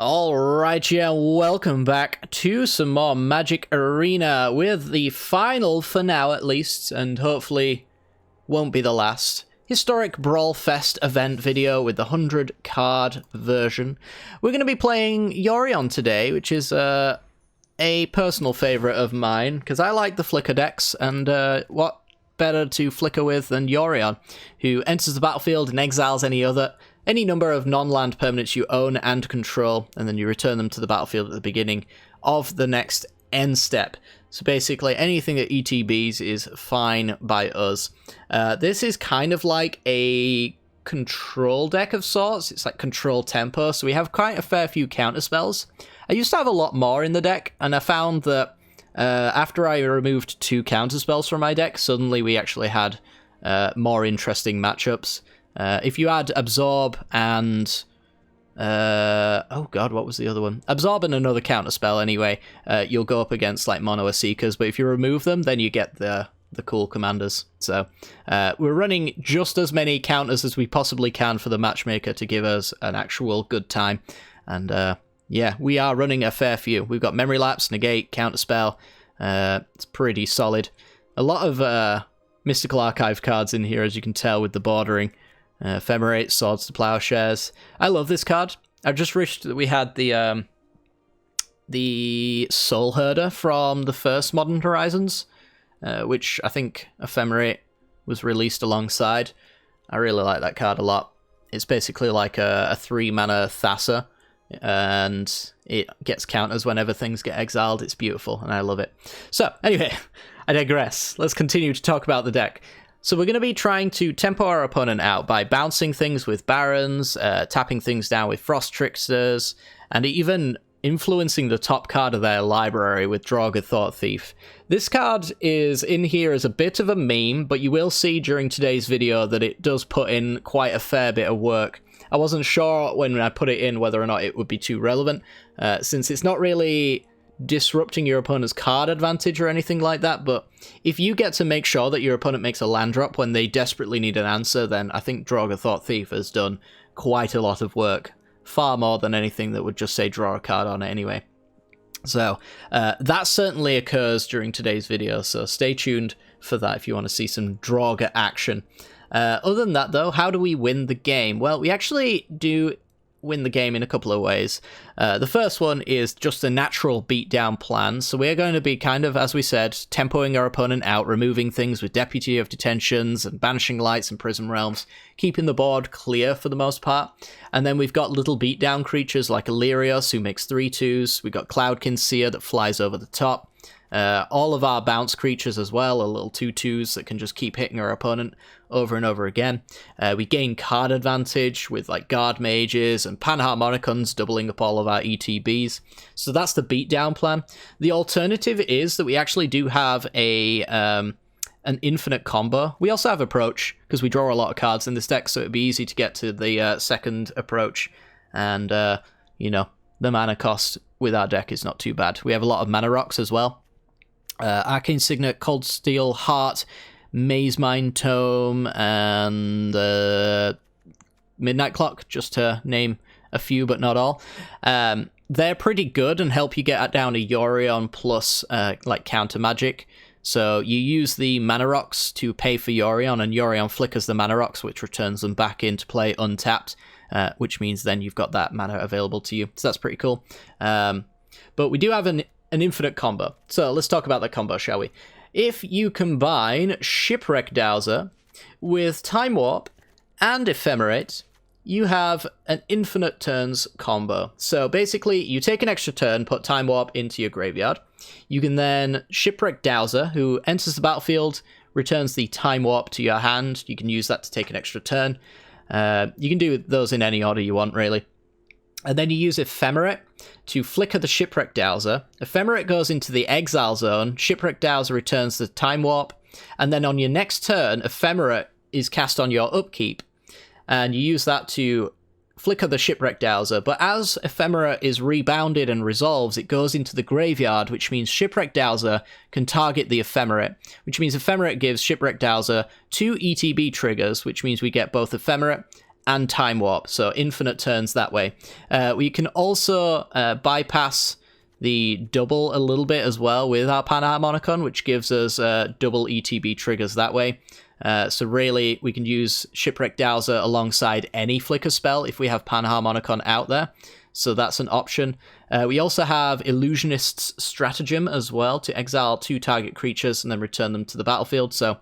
Alright, yeah, welcome back to some more Magic Arena with the final, for now at least, and hopefully won't be the last, historic Brawl Fest event video with the 100 card version. We're going to be playing Yorion today, which is a personal favourite of mine, because I like the Flicker decks, and what better to flicker with than Yorion, who enters the battlefield and exiles any number of non-land permanents you own and control, and then you return them to the battlefield at the beginning of the next end step. So basically, anything that ETBs is fine by us. This is kind of like a control deck of sorts. It's like control tempo, so we have quite a fair few counter spells. I used to have a lot more in the deck, and I found that after I removed 2 counter spells from my deck, suddenly we actually had more interesting matchups. If you add Absorb and... oh god, what was the other one? Absorb and another counterspell anyway, you'll go up against like Mono Seekers, but if you remove them, then you get the cool commanders. So we're running just as many counters as we possibly can for the matchmaker to give us an actual good time. And yeah, we are running a fair few. We've got Memory Lapse, Negate, Counterspell. It's pretty solid. A lot of Mystical Archive cards in here, as you can tell with the bordering. Ephemerate, Swords to Plowshares. I love this card. I just wished that we had the Soul Herder from the first Modern Horizons, which I think Ephemerate was released alongside. I really like that card a lot. It's basically like a 3-mana Thassa, and it gets counters whenever things get exiled. It's beautiful, and I love it. So, anyway, I digress. Let's continue to talk about the deck. So we're going to be trying to tempo our opponent out by bouncing things with Barons, tapping things down with Frost Tricksters, and even influencing the top card of their library with Draugr Thought Thief. This card is in here as a bit of a meme, but you will see during today's video that it does put in quite a fair bit of work. I wasn't sure when I put it in whether or not it would be too relevant, since it's not really disrupting your opponent's card advantage or anything like that, but if you get to make sure that your opponent makes a land drop when they desperately need an answer, then I think Draugr Thought Thief has done quite a lot of work, far more than anything that would just say draw a card on it anyway. So that certainly occurs during today's video, so stay tuned for that if you want to see some Draugr action. Other than that though, how do we win the game? Well, we actually do win the game in a couple of ways. The first one is just a natural beatdown plan. So we're going to be kind of, as we said, tempoing our opponent out, removing things with Deputy of Detentions and Banishing Lights and Prism Realms, keeping the board clear for the most part. And then we've got little beatdown creatures like Illyrios, who makes 3/2s. We've got Cloudkin Seer that flies over the top. All of our bounce creatures as well are little 2/2s that can just keep hitting our opponent over and over again. We gain card advantage with like Guard Mages and Panharmonicons doubling up all of our ETBs. So that's the beatdown plan. The alternative is that we actually do have an infinite combo. We also have Approach, because we draw a lot of cards in this deck, so it'd be easy to get to the second Approach. And, you know, the mana cost with our deck is not too bad. We have a lot of Mana Rocks as well. Arcane Signet, Cold Steel Heart, Maze Mind Tome, and Midnight Clock, just to name a few but not all. They're pretty good and help you get down to Yorion plus like counter magic. So you use the Mana Rocks to pay for Yorion, and Yorion flickers the Mana Rocks, which returns them back into play untapped, which means then you've got that mana available to you. So that's pretty cool. But we do have an infinite combo. So let's talk about that combo, shall we? If you combine Shipwreck Dowser with Time Warp and Ephemerate, you have an infinite turns combo. So basically, you take an extra turn, put Time Warp into your graveyard. You can then Shipwreck Dowser, who enters the battlefield, returns the Time Warp to your hand. You can use that to take an extra turn. You can do those in any order you want, really. And then you use Ephemerate to flicker the Shipwreck Dowser. Ephemerate goes into the exile zone. Shipwreck Dowser returns the Time Warp. And then on your next turn, Ephemerate is cast on your upkeep. And you use that to flicker the Shipwreck Dowser. But as Ephemera is rebounded and resolves, it goes into the graveyard, which means Shipwreck Dowser can target the Ephemerate, which means Ephemerate gives Shipwreck Dowser 2 ETB triggers, which means we get both Ephemerate and Time Warp, so infinite turns that way. We can also bypass the double a little bit as well with our Panharmonicon, which gives us double ETB triggers that way. So really, we can use Shipwreck Dowser alongside any flicker spell if we have Panharmonicon out there. So that's an option. We also have Illusionist's Stratagem as well to exile 2 target creatures and then return them to the battlefield. So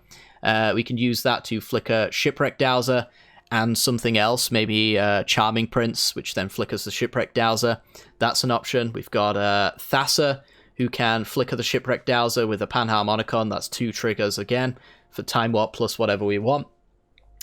we can use that to flicker Shipwreck Dowser and something else, maybe Charming Prince, which then flickers the Shipwreck Dowser. That's an option. We've got Thassa, who can flicker the Shipwreck Dowser with a Panharmonicon. That's 2 triggers again for Time Warp plus whatever we want.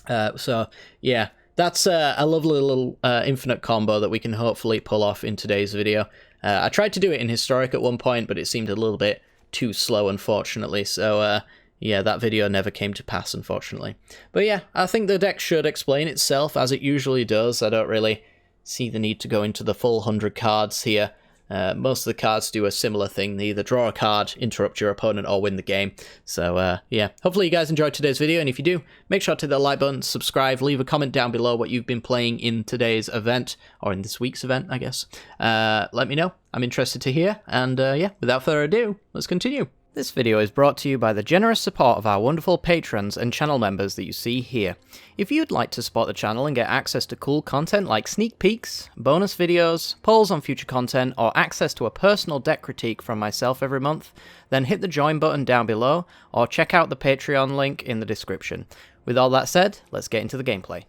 So yeah, that's a lovely little infinite combo that we can hopefully pull off in today's video. I tried to do it in Historic at one point, but it seemed a little bit too slow, unfortunately. So yeah, that video never came to pass, unfortunately. But yeah, I think the deck should explain itself, as it usually does. I don't really see the need to go into the full 100 cards here. Most of the cards do a similar thing. They either draw a card, interrupt your opponent, or win the game. So yeah, hopefully you guys enjoyed today's video, and if you do, make sure to hit the like button, subscribe, leave a comment down below what you've been playing in today's event, or in this week's event, I guess. Let me know. I'm interested to hear, and yeah, without further ado, let's continue. This video is brought to you by the generous support of our wonderful patrons and channel members that you see here. If you'd like to support the channel and get access to cool content like sneak peeks, bonus videos, polls on future content, or access to a personal deck critique from myself every month, then hit the join button down below, or check out the Patreon link in the description. With all that said, let's get into the gameplay.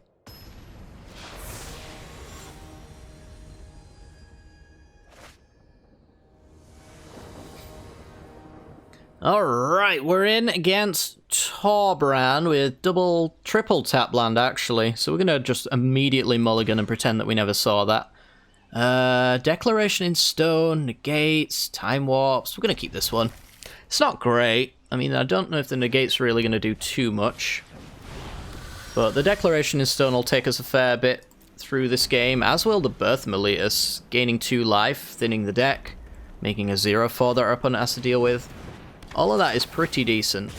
Alright, we're in against Torbran with triple tap land, actually. So we're going to just immediately mulligan and pretend that we never saw that. Declaration in Stone, Negates, Time Warps. We're going to keep this one. It's not great. I mean, I don't know if the Negate's really going to do too much. But the Declaration in Stone will take us a fair bit through this game, as will the Birth Meletus, gaining 2 life, thinning the deck, making a 0/4 that our opponent has to deal with. All of that is pretty decent.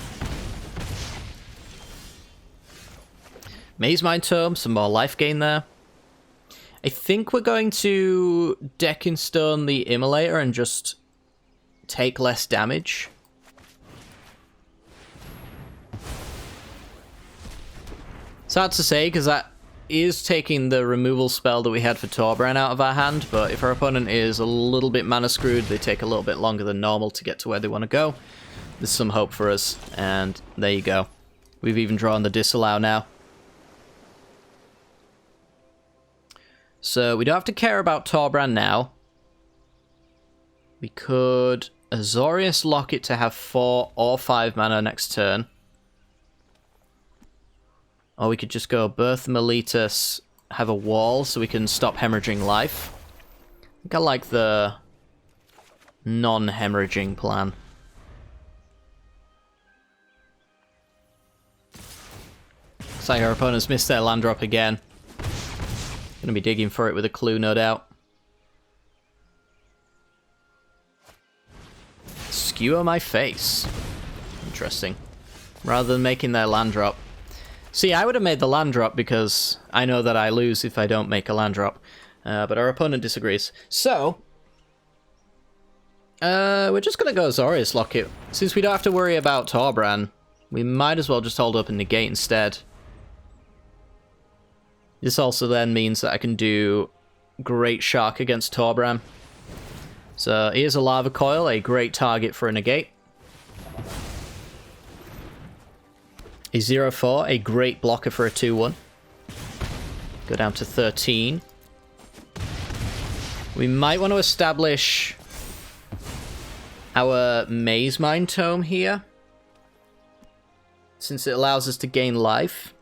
Maze Mind Tome, some more life gain there. I think we're going to Deck in Stone the Immolator and just take less damage. It's hard to say, because that is taking the removal spell that we had for Torbran out of our hand, but if our opponent is a little bit mana screwed, they take a little bit longer than normal to get to where they want to go. There's some hope for us, and there you go. We've even drawn the Disallow now. So we don't have to care about Torbran now. We could Azorius lock it to have 4 or 5 mana next turn. Or we could just go Birth Meletus, have a wall so we can stop hemorrhaging life. I think I like the non-hemorrhaging plan. Looks like our opponents missed their land drop again. Gonna be digging for it with a clue, no doubt. Skewer my face. Interesting. Rather than making their land drop. See, I would have made the land drop because I know that I lose if I don't make a land drop. But our opponent disagrees. So, we're just going to go Azorius lock it. Since we don't have to worry about Torbran, we might as well just hold up and negate instead. This also then means that I can do Great Shark against Torbran. So here's a Lava Coil, a great target for a negate. A 0/4, a great blocker for a 2/1. Go down to 13. We might want to establish our Maze Mind Tome here, since it allows us to gain life.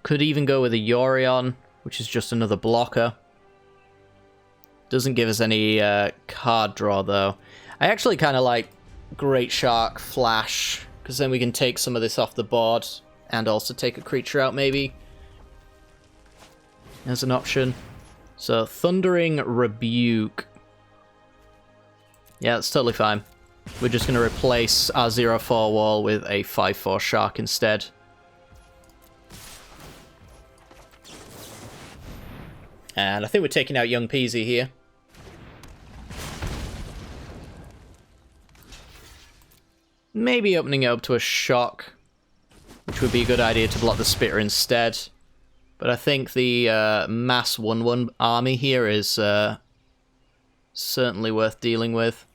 Could even go with a Yorion, which is just another blocker. Doesn't give us any card draw, though. I actually kind of like Great Shark Flash, because then we can take some of this off the board, and also take a creature out, maybe. As an option. So, Thundering Rebuke. Yeah, that's totally fine. We're just going to replace our 0/4 wall with a 5/4 Shark instead. And I think we're taking out Young Peasy here. Maybe opening it up to a shock, which would be a good idea to block the Spitter instead. But I think the mass 1-1 army here is certainly worth dealing with.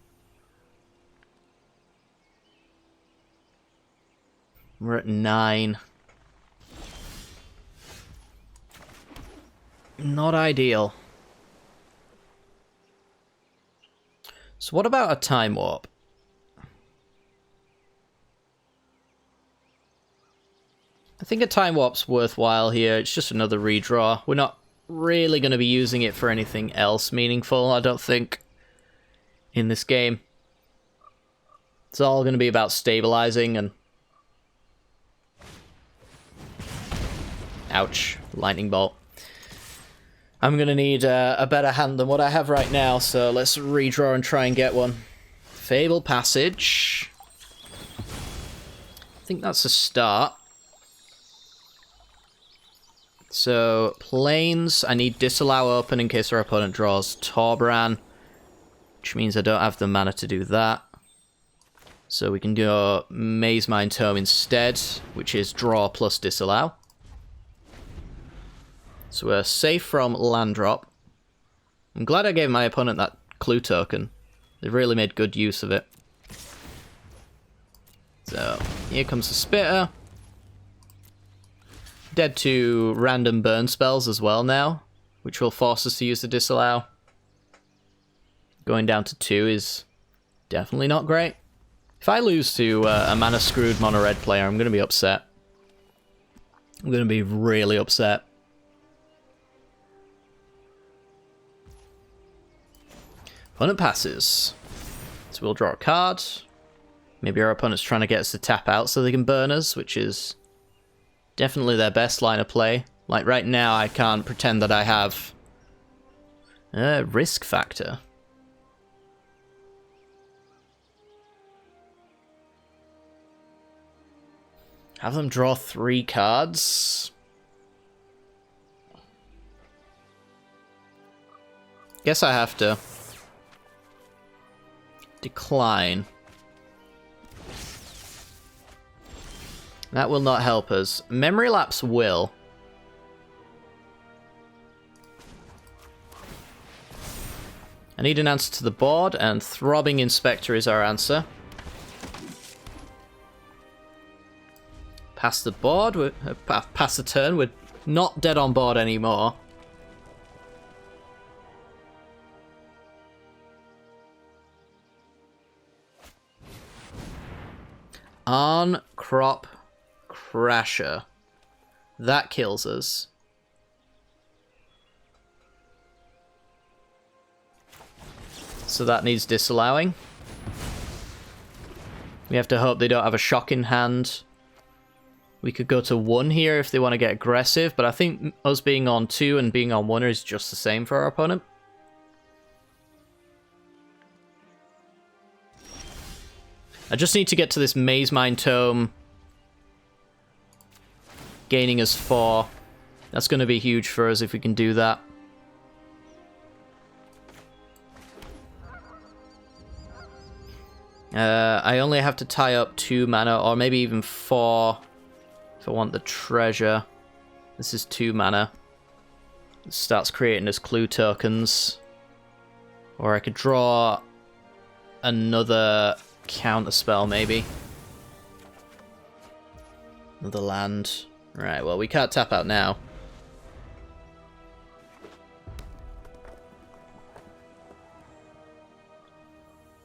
We're at 9. Not ideal. So what about a time warp? I think a time warp's worthwhile here. It's just another redraw. We're not really going to be using it for anything else meaningful, I don't think, in this game. It's all going to be about stabilizing and... Ouch. Lightning bolt. I'm going to need a better hand than what I have right now, so let's redraw and try and get one. Fable Passage. I think that's a start. So, Plains, I need Disallow open in case our opponent draws Torbran, which means I don't have the mana to do that. So we can go Maze Mine Tome instead, which is draw plus Disallow. So we're safe from land drop. I'm glad I gave my opponent that clue token. They've really made good use of it. So, here comes the Spitter. Dead to random burn spells as well now, which will force us to use the Disallow. Going down to 2 is definitely not great. If I lose to a mana-screwed mono-red player, I'm going to be upset. I'm going to be really upset. Opponent passes. So we'll draw a card. Maybe our opponent's trying to get us to tap out so they can burn us, which is definitely their best line of play. Like right now, I can't pretend that I have a risk factor. Have them draw 3 cards. Guess I have to decline. That will not help us. Memory Lapse will. I need an answer to the board, and Throbbing Inspector is our answer. Pass the board, pass the turn, we're not dead on board anymore. On Crop Crasher. That kills us. So that needs disallowing. We have to hope they don't have a shock in hand. We could go to 1 here if they want to get aggressive, but I think us being on 2 and being on 1 is just the same for our opponent. I just need to get to this Maze Mine Tome, gaining us 4. That's going to be huge for us if we can do that. I only have to tie up 2 mana, or maybe even 4 if I want the treasure. This is 2 mana. It starts creating us clue tokens. Or I could draw another counter spell, maybe. Another land. Right, well, we can't tap out now.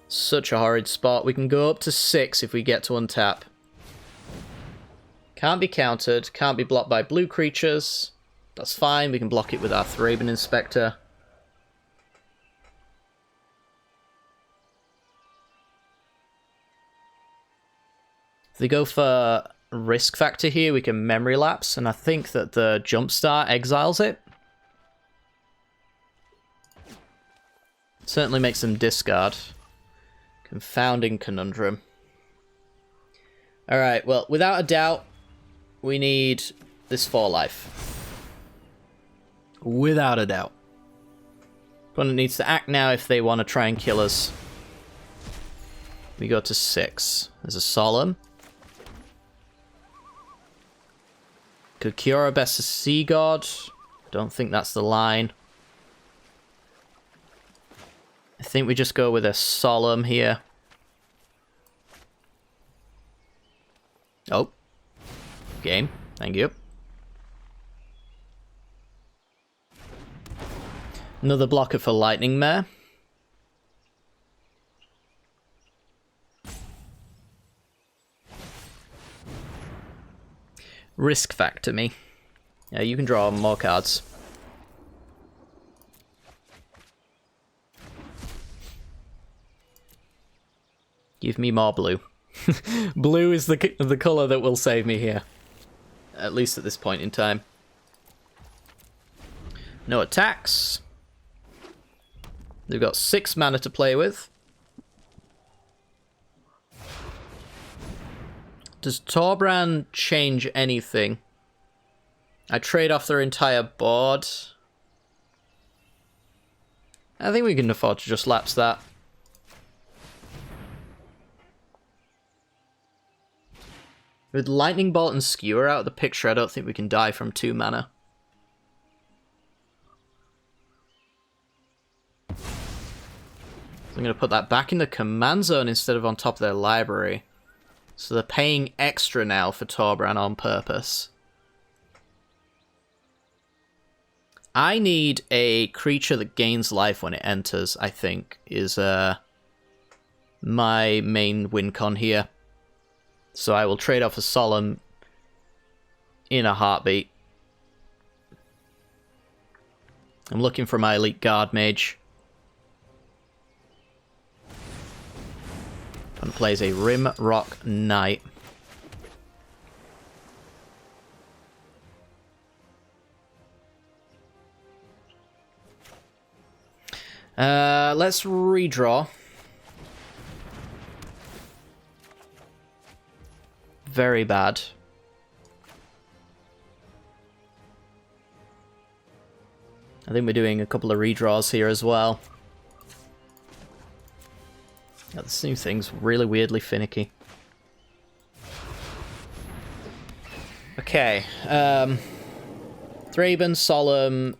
Such a horrid spot. We can go up to 6 if we get to untap. Can't be countered. Can't be blocked by blue creatures. That's fine. We can block it with our Thraben Inspector. If they go for risk factor here, we can Memory Lapse, and I think that the Jumpstart exiles it. Certainly makes them discard. Confounding Conundrum. Alright, well, without a doubt, we need this 4 life. Without a doubt. Opponent needs to act now if they want to try and kill us. We go to 6. There's a Solemn. Could Kiora best a Sea God? Don't think that's the line. I think we just go with a Solemn here. Oh. Game. Thank you. Another blocker for Lightning Mare. Risk factor me. Yeah, you can draw more cards. Give me more blue. Blue is the colour that will save me here. At least at this point in time. No attacks. They've got 6 mana to play with. Does Torbran change anything? I trade off their entire board. I think we can afford to just lapse that. With Lightning Bolt and Skewer out of the picture, I don't think we can die from 2 mana. So I'm going to put that back in the command zone instead of on top of their library. So they're paying extra now for Torbran on purpose. I need a creature that gains life when it enters, I think, is my main win con here. So I will trade off a Solemn in a heartbeat. I'm looking for my elite guard mage. And plays a Rimrock Knight. Let's redraw. Very bad. I think we're doing a couple of redraws here as well. Yeah, this new thing's really weirdly finicky. Okay. Thraben, Solemn,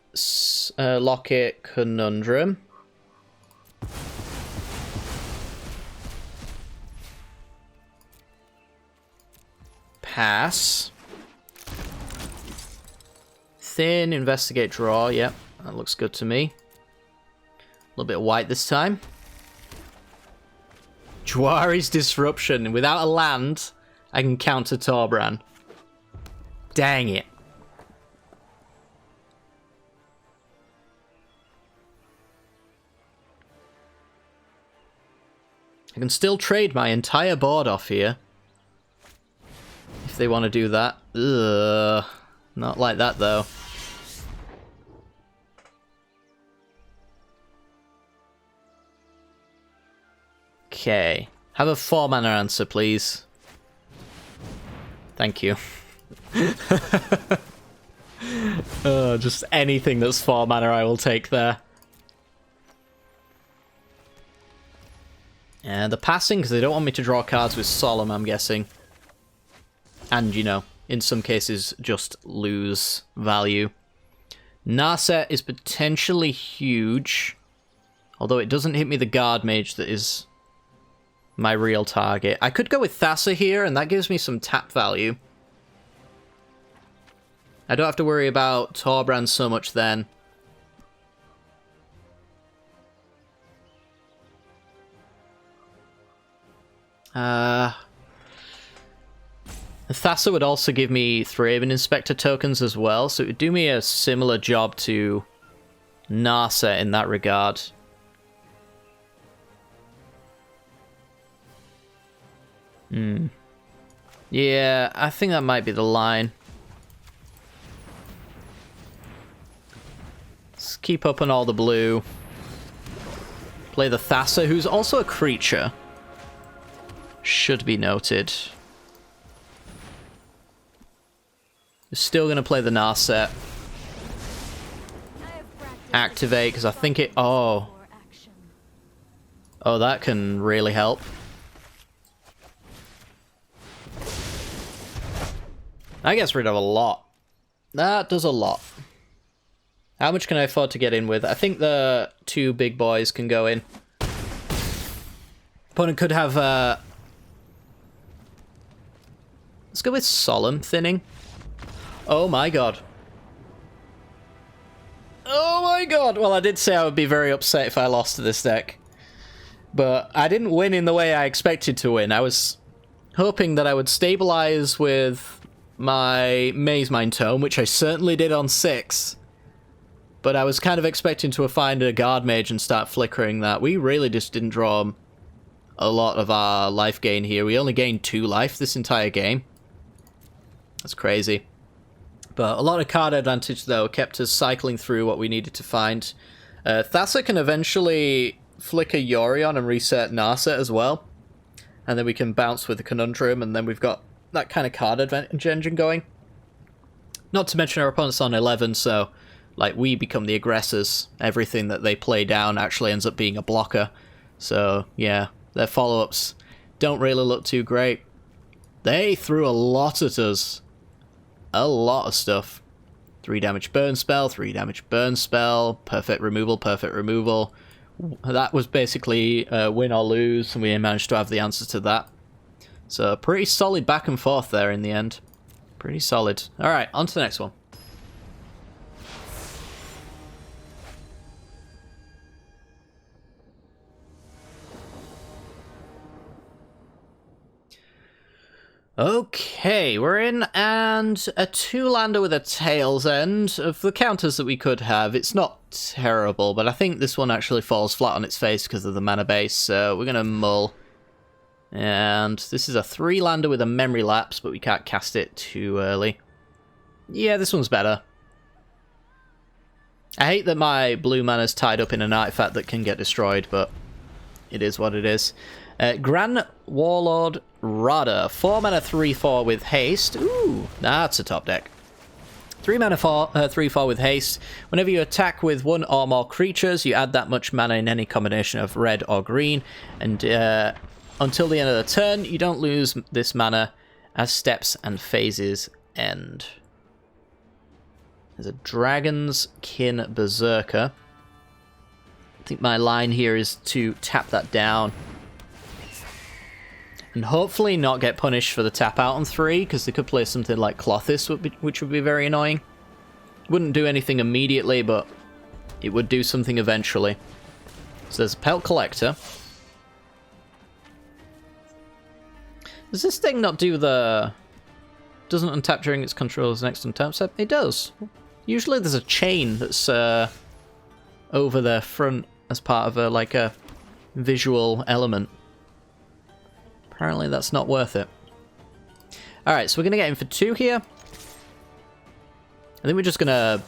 Locket, Conundrum. Pass. Thin, Investigate, Draw. Yep, that looks good to me. A little bit of white this time. Jwari's Disruption. Without a land, I can counter Torbran. Dang it. I can still trade my entire board off here. If they want to do that. Ugh. Not like that, though. Okay. Have a 4-mana answer, please. Thank you. Just anything that's 4 mana I will take there. And the passing, because they don't want me to draw cards with Solemn, I'm guessing. And, you know, in some cases, just lose value. Narset is potentially huge. Although it doesn't hit me the guard mage that is my real target. I could go with Thassa here, and that gives me some tap value. I don't have to worry about Torbran so much then. Thassa would also give me Thraben Inspector tokens as well, so it would do me a similar job to Narset in that regard. Yeah, I think that might be the line. Let's keep up on all the blue. Play the Thassa, who's also a creature. Should be noted. We're still going to play the Narset. activate, because I think it... Oh. Oh, that can really help. That gets rid of a lot. That does a lot. How much can I afford to get in with? I think the 2 big boys can go in. Opponent could have... Let's go with Solemn Thinning. Oh my god. Oh my god! Well, I did say I would be very upset if I lost to this deck. But I didn't win in the way I expected to win. I was hoping that I would stabilize with my Maze Mind Tome, which I certainly did on 6. But I was kind of expecting to find a Guard Mage and start flickering that. We really just didn't draw a lot of our life gain here. We only gained 2 life this entire game. That's crazy. But a lot of card advantage, though, kept us cycling through what we needed to find. Thassa can eventually flicker Yorion and reset Narset as well. And then we can bounce with the Conundrum, and then we've got that kind of card advantage engine going. Not to mention our opponent's on 11, so like we become the aggressors. Everything that they play down actually ends up being a blocker. So, yeah, their follow-ups don't really look too great. They threw a lot at us. A lot of stuff. 3 damage burn spell, 3 damage burn spell, perfect removal, perfect removal. That was basically win or lose, and we managed to have the answer to that. So pretty solid back and forth there in the end. Pretty solid. Alright, on to the next one. Okay, we're in, and a 2-lander with a Tail's End. Of the counters that we could have, it's not terrible, but I think this one actually falls flat on its face because of the mana base, so we're going to mull. And this is a 3-lander with a Memory Lapse, but we can't cast it too early. Yeah, this one's better. I hate that my blue mana's tied up in an artifact that can get destroyed, but it is what it is. Grand Warlord Rada, 4 mana 3/4 with haste. Ooh, that's a top deck. 3 mana 3/4 with haste. Whenever you attack with 1 or more creatures, you add that much mana in any combination of red or green. And until the end of the turn, you don't lose this mana as steps and phases end. There's a Dragon's Kin Berserker. I think my line here is to tap that down. And hopefully not get punished for the tap out on 3, because they could play something like Clothis, which would be very annoying. Wouldn't do anything immediately, but it would do something eventually. So there's a Pelt Collector. Does this thing not do the... Doesn't untap during its control's next untap step? It does. Usually there's a chain that's over the front as part of like a visual element. Apparently that's not worth it. Alright, so we're going to get in for 2 here. I think we're just going to...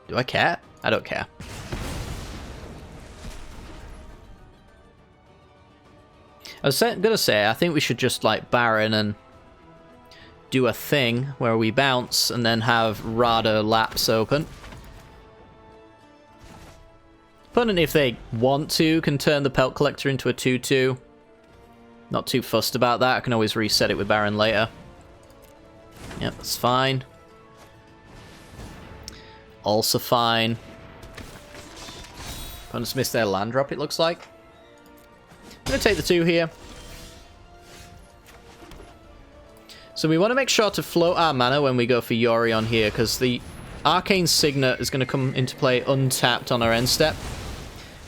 Do I care? I don't care. I was going to say, I think we should just like Baron and do a thing where we bounce and then have Rada Lapse open. Opponent, if they want to, can turn the Pelt Collector into a 2/2. Not too fussed about that. I can always reset it with Baron later. Yep, that's fine. Also fine. Opponents missed their land drop, it looks like. I'm going to take the 2 here. So we want to make sure to float our mana when we go for Yorion here, because the Arcane Signet is going to come into play untapped on our end step,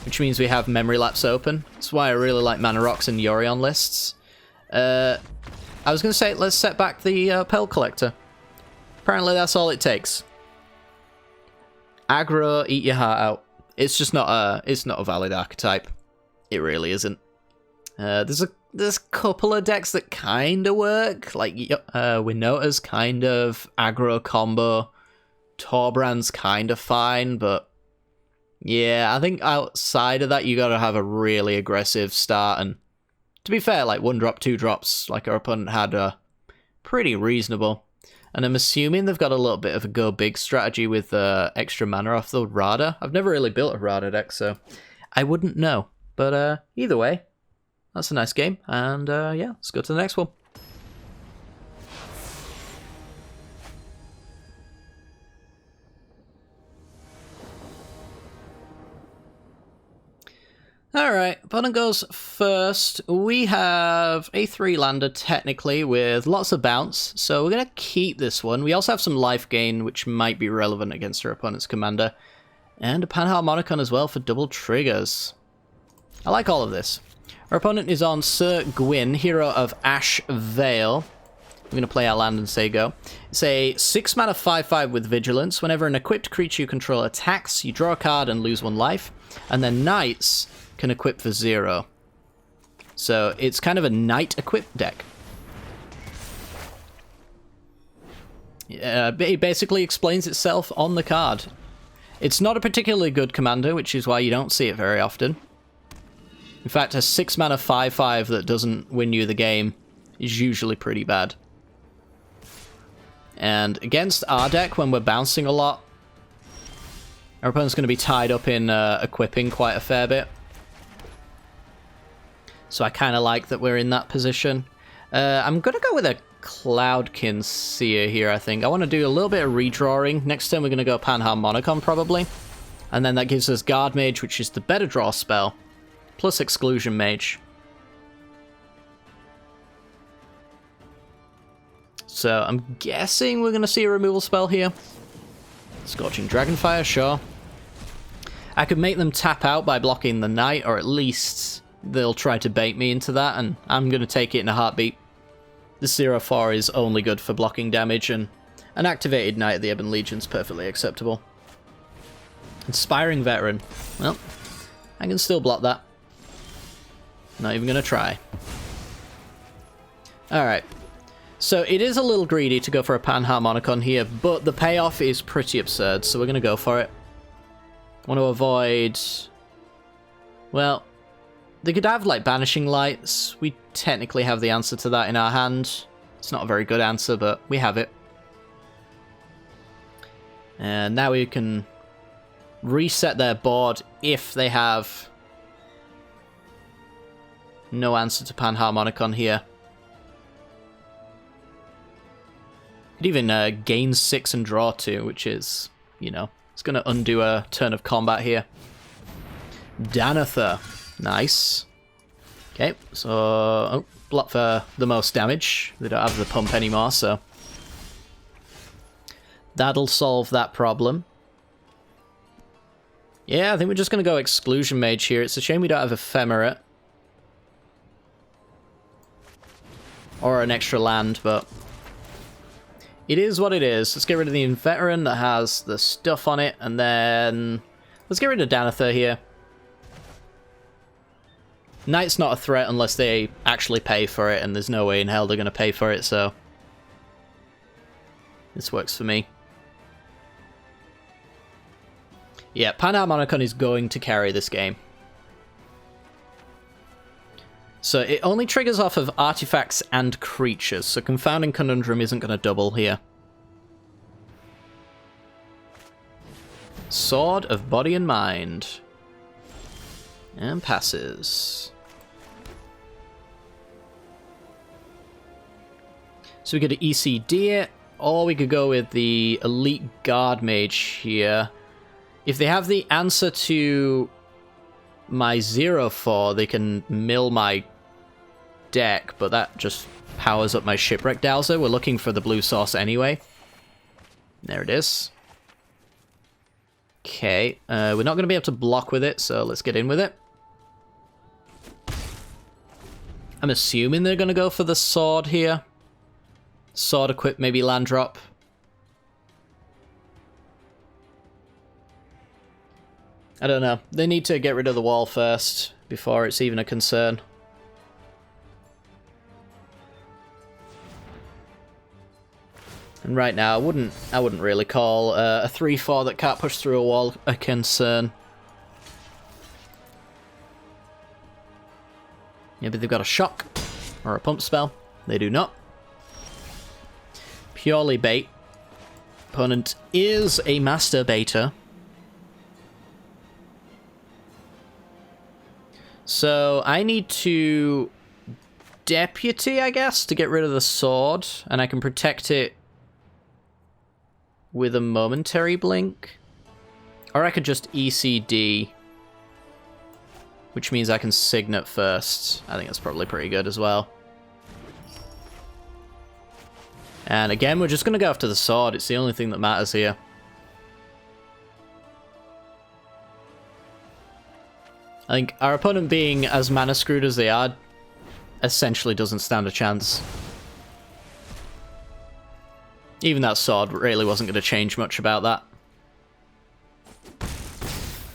which means we have Memory Lapse open. That's why I really like Mana Rocks and Yorion lists. I was going to say, let's set back the Pelt Collector. Apparently that's all it takes. Aggro, eat your heart out. It's just not a valid archetype. It really isn't. There's a couple of decks that kind of work, like Winota's kind of aggro combo. Torbrand's kind of fine, but yeah, I think outside of that, you gotta have a really aggressive start. And to be fair, like 1 drop, 2 drops, like our opponent had, are pretty reasonable. And I'm assuming they've got a little bit of a go big strategy with extra mana off the Rada. I've never really built a Rada deck, so I wouldn't know. But either way, that's a nice game. And yeah, let's go to the next one. Alright, opponent goes first. We have a 3-lander technically with lots of bounce, so we're going to keep this one. We also have some life gain, which might be relevant against our opponent's commander. And a Panharmonicon as well for double triggers. I like all of this. Our opponent is on Sir Gwyn, hero of Ash Vale. I'm going to play our land and say go. It's a 6-mana 5/5 with Vigilance. Whenever an equipped creature you control attacks, you draw a card and lose 1 life. And then Knights can equip for 0. So it's kind of a knight equipped deck. It basically explains itself on the card. It's not a particularly good commander, which is why you don't see it very often. In fact, a 6-mana 5/5 that doesn't win you the game is usually pretty bad. And against our deck, when we're bouncing a lot, our opponent's going to be tied up in equipping quite a fair bit. So I kind of like that we're in that position. I'm going to go with a Cloudkin Seer here, I think. I want to do a little bit of redrawing. Next turn we're going to go Panharmonicon, probably. And then that gives us Guard Mage, which is the better draw spell, plus Exclusion Mage. So I'm guessing we're going to see a removal spell here. Scorching Dragonfire, sure. I could make them tap out by blocking the Knight, or at least they'll try to bait me into that, and I'm going to take it in a heartbeat. The 0/4 is only good for blocking damage, and an activated Knight of the Ebon Legion is perfectly acceptable. Inspiring Veteran. Well, I can still block that. Not even going to try. Alright. So it is a little greedy to go for a Panharmonicon here, but the payoff is pretty absurd, so we're going to go for it. Want to avoid... Well, they could have, like, Banishing Lights. We technically have the answer to that in our hand. It's not a very good answer, but we have it. And now we can reset their board if they have no answer to Panharmonicon here. Could even gain 6 and draw 2, which is, you know, it's going to undo a turn of combat here. Danather. Nice. Okay, so... Oh, block for the most damage. They don't have the pump anymore, so... That'll solve that problem. Yeah, I think we're just going to go Exclusion Mage here. It's a shame we don't have Ephemerate. Or an extra land, but... It is what it is. Let's get rid of the Inveteran that has the stuff on it, and then... Let's get rid of Danather here. Knight's not a threat unless they actually pay for it, and there's no way in hell they're going to pay for it, so... This works for me. Yeah, Panharmonicon is going to carry this game. So it only triggers off of artifacts and creatures, so Confounding Conundrum isn't going to double here. Sword of Body and Mind. And passes. So we could ECD it, or we could go with the Elite Guard Mage here. If they have the answer to my 0/4, they can mill my deck, but that just powers up my Shipwreck Dowser. We're looking for the blue source anyway. There it is. Okay, we're not going to be able to block with it, so let's get in with it. I'm assuming they're going to go for the sword here. Sword equip, maybe land drop. I don't know. They need to get rid of the wall first before it's even a concern. And right now, I wouldn't really call a 3/4 that can't push through a wall a concern. Maybe they've got a shock or a pump spell. They do not. purely bait. Opponent is a master baiter. So I need to deputy, I guess, to get rid of the sword, and I can protect it with a momentary blink. Or I could just ECD, which means I can signet first. I think that's probably pretty good as well. And again, we're just going to go after the sword. It's the only thing that matters here. I think our opponent being as mana screwed as they are essentially doesn't stand a chance. Even that sword really wasn't going to change much about that.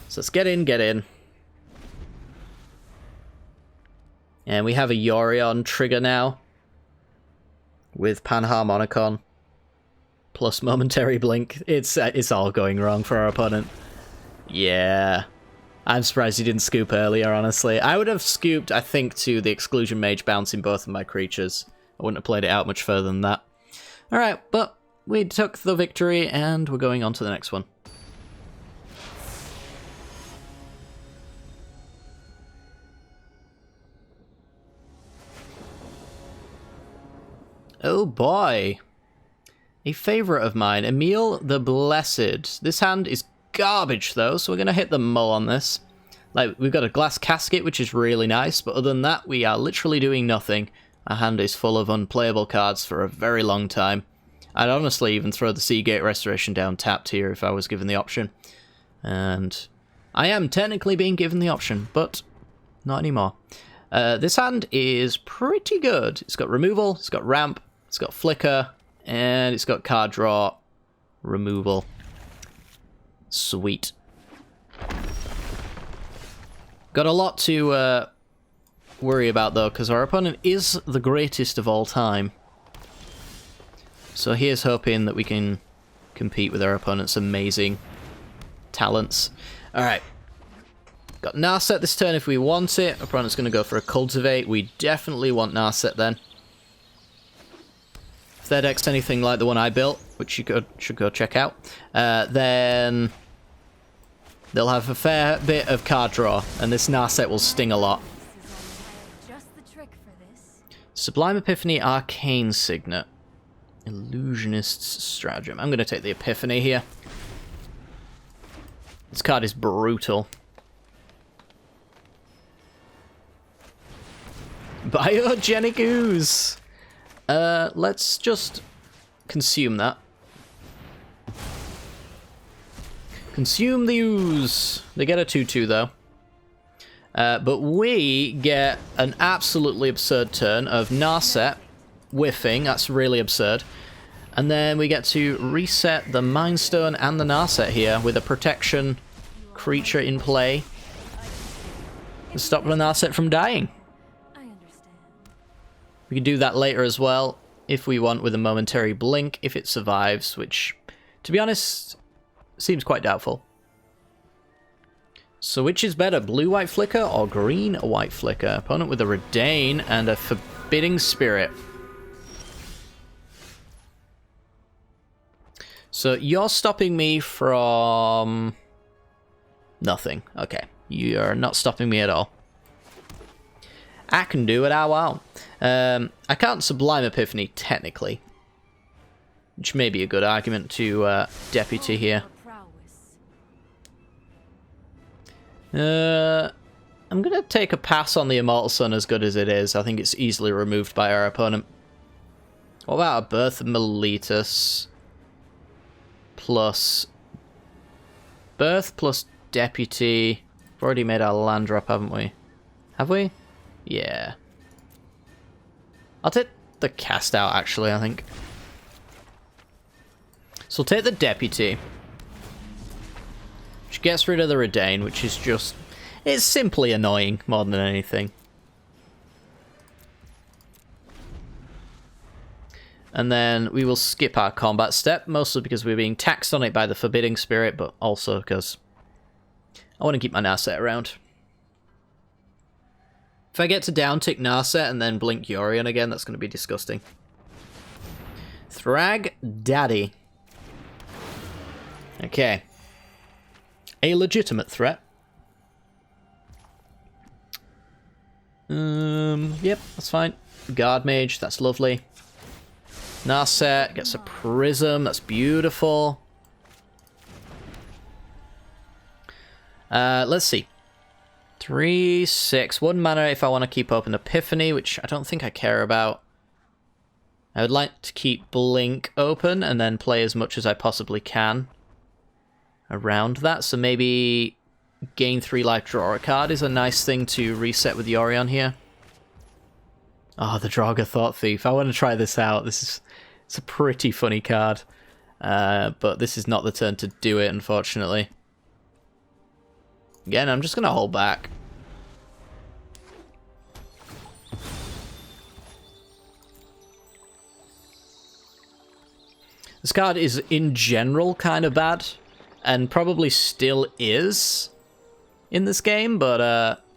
So let's get in, get in. And we have a Yorion trigger now. With Panharmonicon. Plus momentary blink. It's all going wrong for our opponent. Yeah. I'm surprised he didn't scoop earlier, honestly. I would have scooped, I think, to the Exclusion Mage bouncing both of my creatures. I wouldn't have played it out much further than that. Alright, but we took the victory, and we're going on to the next one. Oh boy. A favourite of mine, Emil the Blessed. This hand is garbage though, so we're going to hit the mull on this. Like, we've got a glass casket, which is really nice, but other than that, we are literally doing nothing. Our hand is full of unplayable cards for a very long time. I'd honestly even throw the Seagate Restoration down tapped here if I was given the option. And I am technically being given the option, but not anymore. This hand is pretty good. It's got removal, it's got ramp, it's got flicker, and it's got card draw, removal. Sweet. Got a lot to worry about though, because our opponent is the greatest of all time. So here's hoping that we can compete with our opponent's amazing talents. Alright. Got Narset this turn if we want it. Our opponent's going to go for a Cultivate. We definitely want Narset then. If their deck's anything like the one I built, which you should go check out, then they'll have a fair bit of card draw, and this Narset will sting a lot. Sublime Epiphany, Arcane Signet. Illusionist's Stratagem. I'm going to take the Epiphany here. This card is brutal. Biogenic Ooze! Let's just consume that. Consume the Ooze! They get a 2-2 though. But we get an absolutely absurd turn of Narset whiffing. That's really absurd. And then we get to reset the Mind Stone and the Narset here with a protection creature in play to stop the Narset from dying. We can do that later as well, if we want, with a momentary blink, if it survives, which, to be honest, seems quite doubtful. So which is better, blue-white flicker or green-white flicker? Opponent with a Redain and a Forbidding Spirit. So you're stopping me from nothing. Okay, you're not stopping me at all. I can do it, I won't. I can't Sublime Epiphany, technically. Which may be a good argument to Deputy here. I'm going to take a pass on the Immortal Sun, as good as it is. I think it's easily removed by our opponent. What about a Birth of Meletus? Plus Birth plus Deputy. We've already made our land drop, haven't we? Have we? Yeah. I'll take the cast out, actually, I think. So we'll take the Deputy. Which gets rid of the Redain, which is just... it's simply annoying, more than anything. And then we will skip our combat step, mostly because we're being taxed on it by the Forbidding Spirit, but also because I want to keep my Narset around. If I get to down-tick Narset and then blink Yorion again, that's going to be disgusting. Thrag Daddy. Okay. A legitimate threat. Yep, that's fine. Guard Mage, that's lovely. Narset gets a Prism, that's beautiful. Let's see. 3, 6, 1 mana if I want to keep open Epiphany, which I don't think I care about. I would like to keep Blink open and then play as much as I possibly can around that. So maybe gain 3 life, draw a card is a nice thing to reset with Yorion here. Oh, the Draugr Thought Thief. I want to try this out. It's a pretty funny card. But this is not the turn to do it, unfortunately. Again, I'm just going to hold back. This card is, in general, kind of bad. And probably still is in this game. But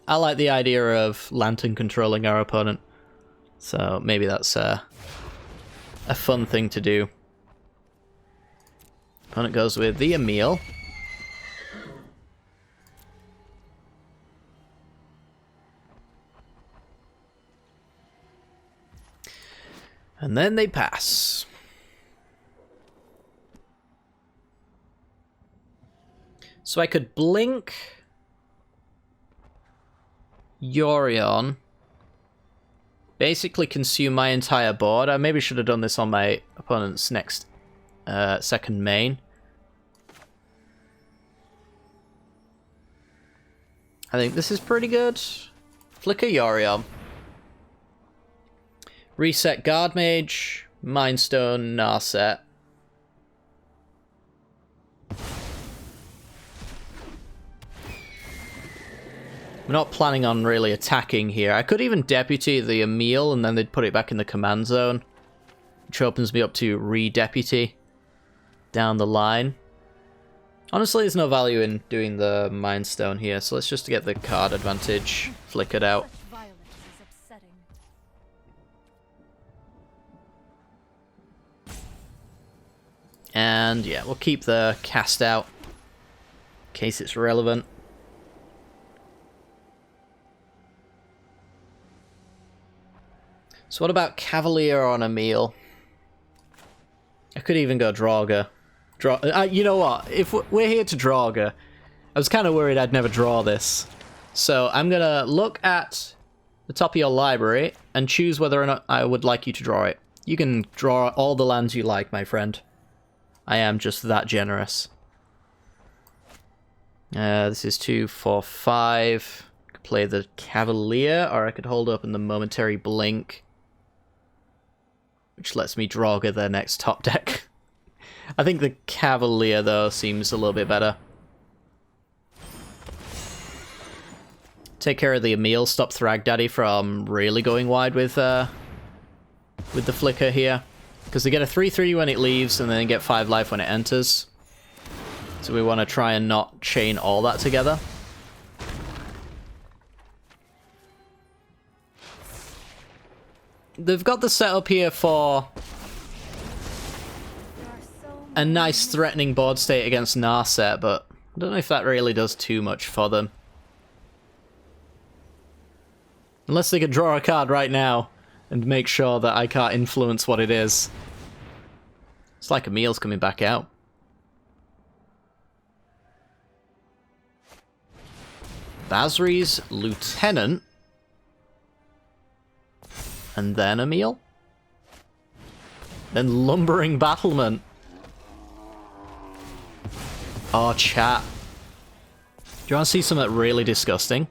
I like the idea of Lantern controlling our opponent. So maybe that's a fun thing to do. Opponent goes with the Emil. And then they pass. So I could blink Yorion. Basically consume my entire board. I maybe should have done this on my opponent's next second main. I think this is pretty good. Flicker Yorion. Reset Guard Mage, Mind Stone, Narset. I'm not planning on really attacking here. I could even deputy the Emil and then they'd put it back in the command zone, which opens me up to re-deputy down the line. Honestly, there's no value in doing the Mind Stone here, so let's just get the card advantage flickered out. And yeah, we'll keep the cast out in case it's relevant. So what about Cavalier on Emil? I could even go Draugr. You know what? If we're here to Draugr, I was kind of worried I'd never draw this. So I'm going to look at the top of your library and choose whether or not I would like you to draw it. You can draw all the lands you like, my friend. I am just that generous. This is 2, 4, 5. I could play the Cavalier, or I could hold up in the Momentary Blink, which lets me Draugr their next top deck. I think the Cavalier, though, seems a little bit better. Take care of the Emil, stop Thrag Daddy from really going wide with the Flicker here. Because they get a 3/3 when it leaves, and then they get 5 life when it enters. So we want to try and not chain all that together. They've got the setup here for a nice threatening board state against Narset, but I don't know if that really does too much for them. Unless they could draw a card right now and make sure that I can't influence what it is. It's like Emil's coming back out. Basri's Lieutenant. And then Emil. Then Lumbering Battlement. Oh, chat. Do you want to see something really disgusting?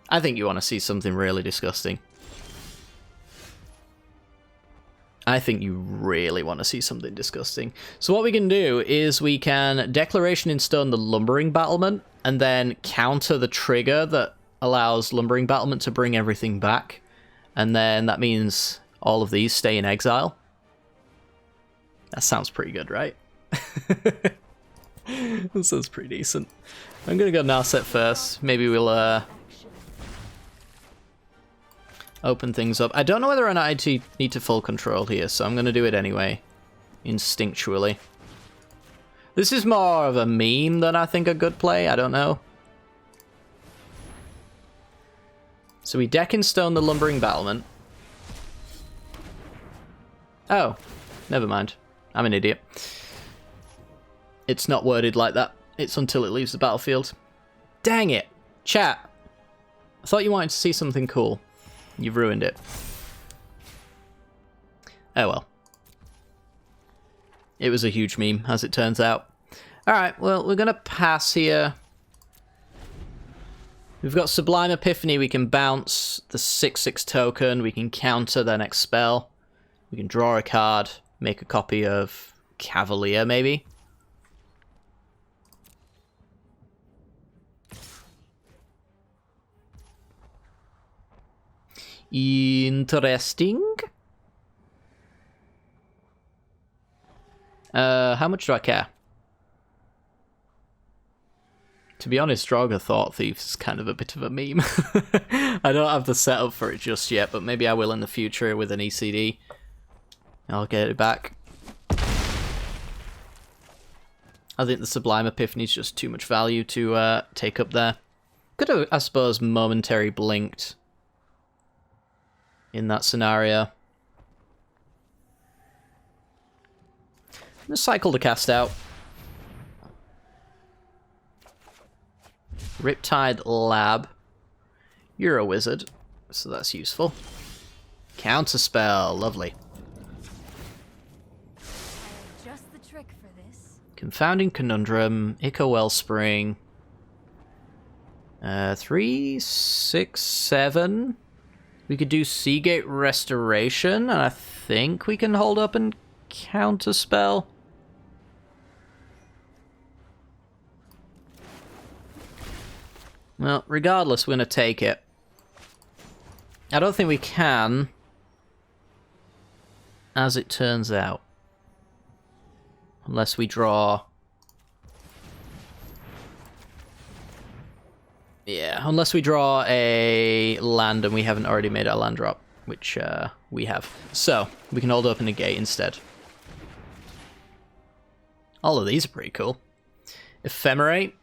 I think you want to see something really disgusting. I think you really want to see something disgusting. So what we can do is we can Declaration in Stone the Lumbering Battlement, and then counter the trigger that allows Lumbering Battlement to bring everything back. And then that means all of these stay in exile. That sounds pretty good, right? That sounds pretty decent. I'm gonna go Narset first. Maybe we'll open things up. I don't know whether or not I need to full control here, so I'm going to do it anyway. Instinctually. This is more of a meme than I think a good play. I don't know. So we deck in stone the lumbering battlement. Oh, never mind. I'm an idiot. It's not worded like that. It's until it leaves the battlefield. Dang it! Chat! I thought you wanted to see something cool. You've ruined it. Oh well. It was a huge meme, as it turns out. Alright, well, we're going to pass here. We've got Sublime Epiphany. We can bounce the 6/6 token. We can counter their next spell. We can draw a card. Make a copy of Cavalier, maybe. Interesting. How much do I care? To be honest, Draugr Thought Thief is kind of a bit of a meme. I don't have the setup for it just yet, but maybe I will in the future with an ECD. I'll get it back. I think the Sublime Epiphany is just too much value to take up there. Could have, I suppose, momentary blinked in that scenario. I'm going to cycle the cast out. Riptide Lab. You're a wizard, so that's useful. Counterspell, lovely. Just the trick for this. Confounding Conundrum, Echo Wellspring. 3, 6, 7. We could do Seagate Restoration, and I think we can hold up and counterspell. Well, regardless, we're going to take it. I don't think we can, as it turns out. Unless we draw... Yeah, unless we draw a land and we haven't already made our land drop, which we have. So, we can hold up and negate instead. All of these are pretty cool. Ephemerate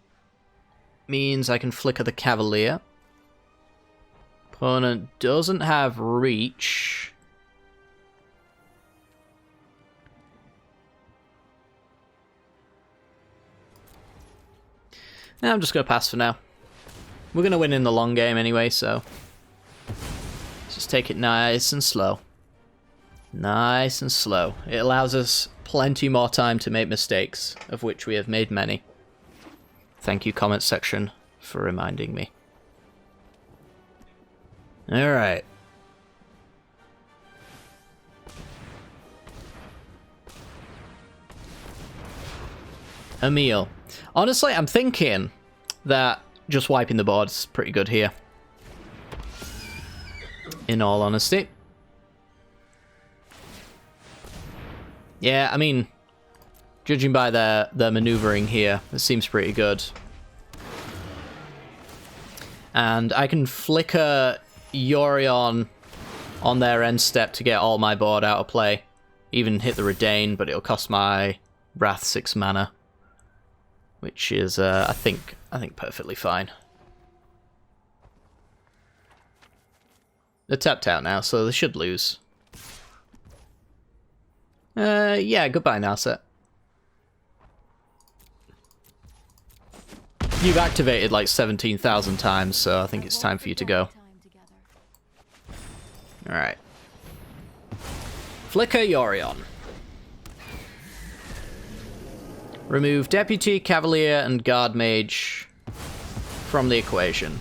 means I can flicker the Cavalier. Opponent doesn't have reach. Now I'm just going to pass for now. We're going to win in the long game anyway, so let's just take it nice and slow. Nice and slow. It allows us plenty more time to make mistakes, of which we have made many. Thank you, comment section, for reminding me. Alright. Emil. Honestly, I'm thinking that just wiping the board is pretty good here. In all honesty. Yeah, I mean, judging by their maneuvering here, it seems pretty good. And I can flicker Yorion on their end step to get all my board out of play. Even hit the Redain, but it'll cost my Wrath 6 mana. Which is, I think perfectly fine. They're tapped out now, so they should lose. Yeah, goodbye now, set. You've activated like 17,000 times, so I think it's time for you to go. Alright. Flicker Yorion. Remove Deputy, Cavalier, and Guard Mage from the equation.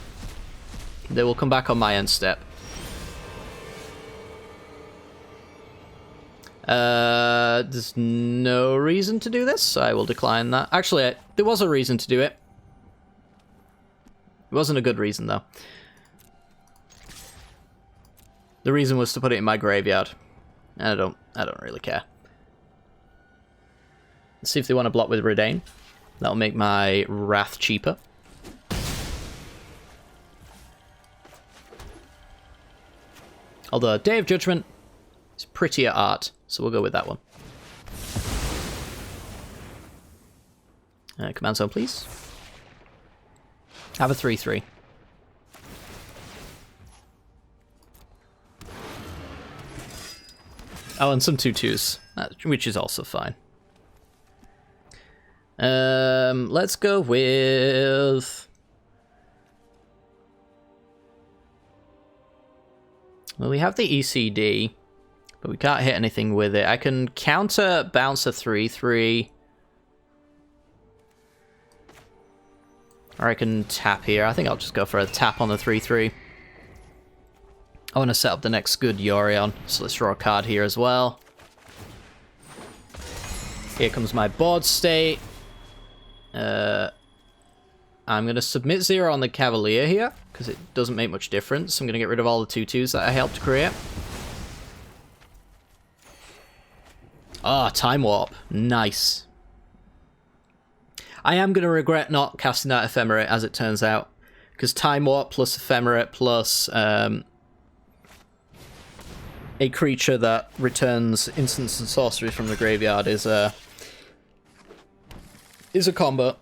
They will come back on my end step. There's no reason to do this, so I will decline that. Actually, there was a reason to do it. It wasn't a good reason, though. The reason was to put it in my graveyard. And I don't really care. Let's see if they want to block with Redain. That'll make my Wrath cheaper. Although Day of Judgment is prettier art, so we'll go with that one. Command zone, please. Have a 3/3. Oh, and some 2/2s, which is also fine. Let's go with... Well, we have the ECD, but we can't hit anything with it. I can counter bounce a 3/3. Or I can tap here. I think I'll just go for a tap on the 3/3. I want to set up the next good Yorion, so let's draw a card here as well. Here comes my board state. I'm going to submit 0 on the Cavalier here, because it doesn't make much difference. I'm going to get rid of all the 2/2s that I helped create. Ah, Time Warp. Nice. I am going to regret not casting that Ephemerate, as it turns out, because Time Warp plus Ephemerate plus a creature that returns instants and sorceries from the graveyard is a combo.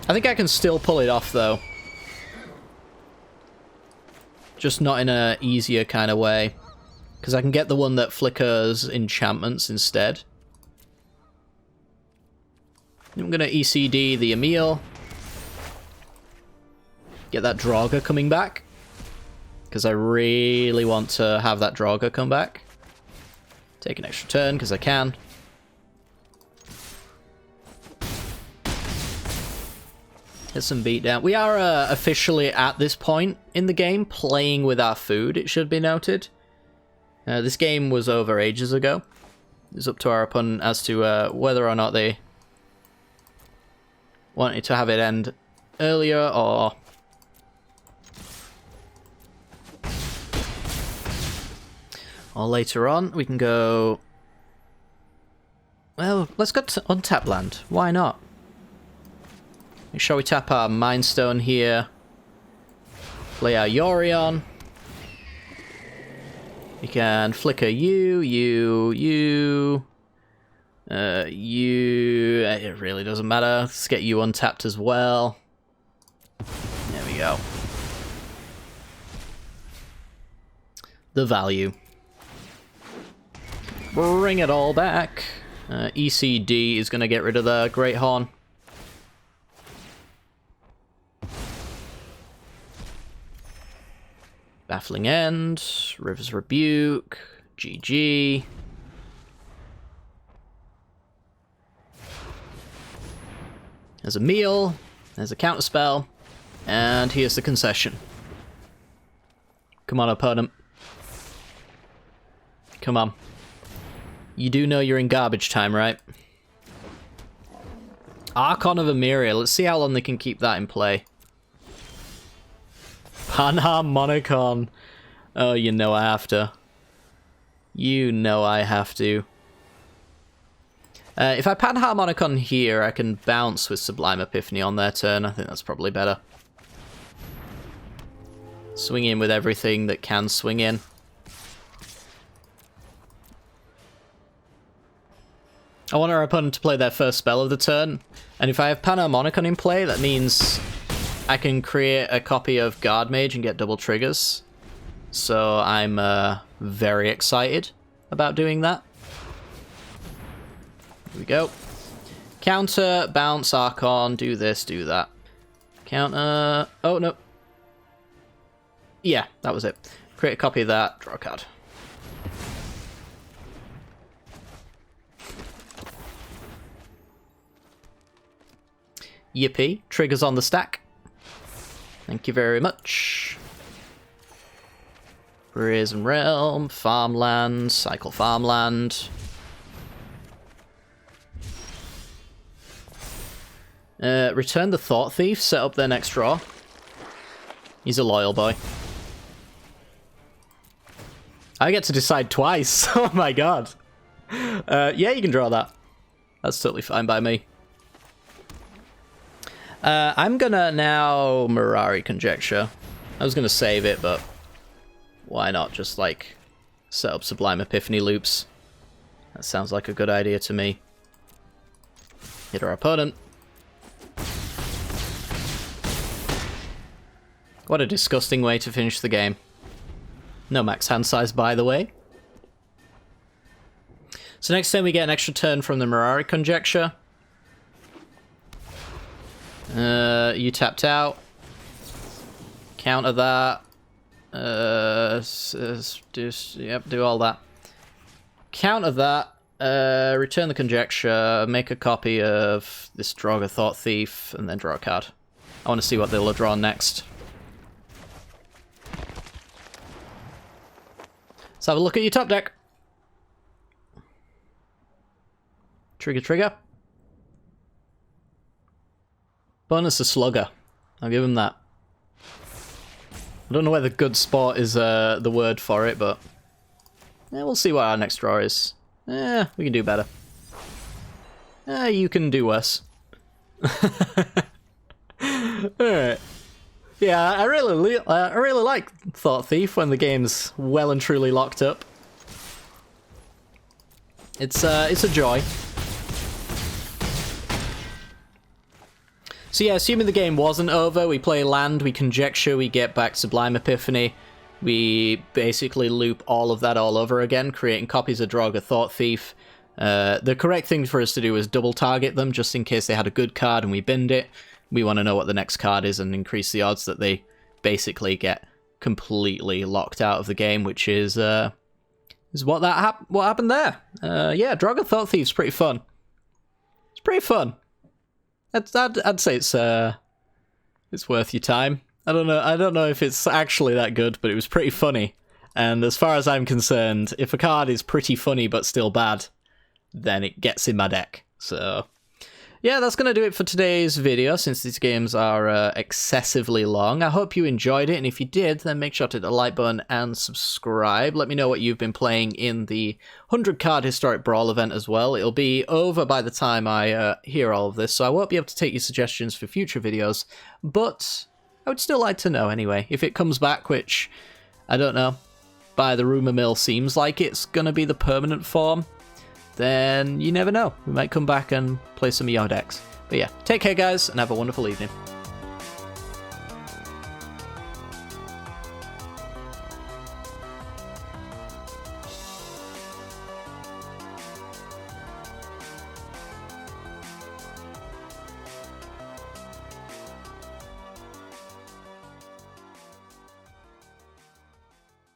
I think I can still pull it off, though. Just not in a easier kind of way. Because I can get the one that flickers enchantments instead. I'm going to ECD the Emil. Get that Draugr coming back. Because I really want to have that Draugr come back. Take an extra turn, because I can. Get some beatdown. We are officially at this point in the game playing with our food, it should be noted. This game was over ages ago. It's up to our opponent as to whether or not they wanted to have it end earlier or... or later on. We can go... Well, let's go to untap land. Why not? Make sure we tap our Mind Stone here. Play our Yorion. We can flicker you. It really doesn't matter. Let's get you untapped as well. There we go. The value. Bring it all back. ECD is going to get rid of the Great Horn. Baffling End, River's Rebuke, GG. There's a meal, there's a counterspell, and here's the concession. Come on, opponent. Come on. You do know you're in garbage time, right? Archon of Emeria, let's see how long they can keep that in play. Panharmonicon. Oh, you know I have to. You know I have to. If I Panharmonicon here, I can bounce with Sublime Epiphany on their turn. I think that's probably better. Swing in with everything that can swing in. I want our opponent to play their first spell of the turn. And if I have Panharmonicon in play, that means I can create a copy of Guard Mage and get double triggers. So I'm very excited about doing that. Here we go. Counter, bounce, Archon, do this, do that. Counter... Oh, no. Yeah, that was it. Create a copy of that, draw a card. Yippee. Triggers on the stack. Thank you very much. Brazen Realm, Farmland, Cycle Farmland. Return the Thought Thief, set up their next draw. He's a loyal boy. I get to decide twice. Oh my god. Yeah, you can draw that. That's totally fine by me. I'm gonna now Mirari Conjecture. I was going to save it, but why not just, like, set up Sublime Epiphany loops? That sounds like a good idea to me. Hit our opponent. What a disgusting way to finish the game. No max hand size, by the way. So next turn we get an extra turn from the Mirari Conjecture. You tapped out. Counter that. Do all that. Counter that. Return the Conjecture. Make a copy of this Draugr Thought Thief, and then draw a card. I want to see what they'll draw next. Let's have a look at your top deck. Trigger. Bonus a Slugger. I'll give him that. I don't know whether good sport is the word for it, but yeah, we'll see what our next draw is. We can do better. You can do worse. Alright. Yeah, I really like Thought Thief when the game's well and truly locked up. It's a joy. So yeah, assuming the game wasn't over, we play land, we conjecture, we get back Sublime Epiphany. We basically loop all of that all over again, creating copies of Draugr Thought Thief. The correct thing for us to do is double target them, just in case they had a good card and we binned it. We want to know what the next card is and increase the odds that they basically get completely locked out of the game, which is what happened there. Yeah, Draugr Thought Thief's pretty fun. It's pretty fun. I'd say it's worth your time. I don't know if it's actually that good, but it was pretty funny. And as far as I'm concerned, if a card is pretty funny but still bad, then it gets in my deck. So yeah, that's going to do it for today's video, since these games are excessively long. I hope you enjoyed it, and if you did, then make sure to hit the like button and subscribe. Let me know what you've been playing in the 100-card Historic Brawl event as well. It'll be over by the time I hear all of this, so I won't be able to take your suggestions for future videos, but I would still like to know anyway. If it comes back, which, I don't know, by the rumour mill seems like it's going to be the permanent form, then you never know. We might come back and play some of your decks. But yeah, take care guys, and have a wonderful evening.